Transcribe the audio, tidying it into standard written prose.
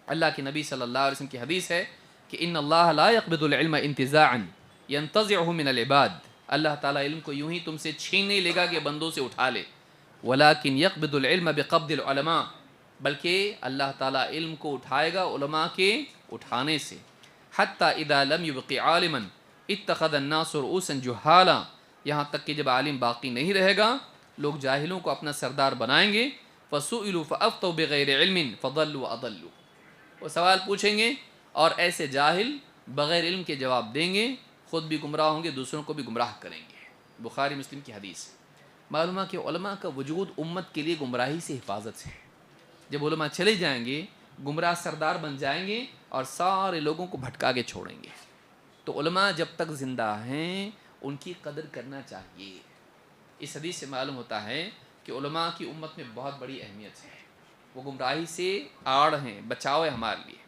اللہ کے نبی صلی اللہ علیہ وسلم کی حدیث ہے کہ ان اللہ لا يقبض العلم انتزاعا ينتزعه من العباد، اللہ تعالیٰ علم کو یوں ہی تم سے چھین نہیں لے گا کہ بندوں سے اٹھا لے، ولكن يقبض العلم بقبض العلماء، بلکہ اللہ تعالیٰ علم کو اٹھائے گا علماء کے اٹھانے سے، حتی اذا لم يبق عالما اتخذ الناس رؤوسا جہالا، یہاں تک کہ جب عالم باقی نہیں رہے گا لوگ جاہلوں کو اپنا سردار بنائیں گے، فسئلوا فافتوا بغیر علم فضلوا واضلوا، وہ سوال پوچھیں گے اور ایسے جاہل بغیر علم کے جواب دیں گے، خود بھی گمراہ ہوں گے دوسروں کو بھی گمراہ کریں گے۔ بخاری مسلم کی حدیث۔ معلوم ہے کہ علماء کا وجود امت کے لیے گمراہی سے حفاظت ہے۔ جب علماء چلے جائیں گے گمراہ سردار بن جائیں گے اور سارے لوگوں کو بھٹکا کے چھوڑیں گے، تو علماء جب تک زندہ ہیں ان کی قدر کرنا چاہیے۔ اس حدیث سے معلوم ہوتا ہے کہ علماء کی امت میں بہت بڑی اہمیت ہے، وہ گمراہی سے آڑ ہیں، بچاؤ ہے ہمارے لیے۔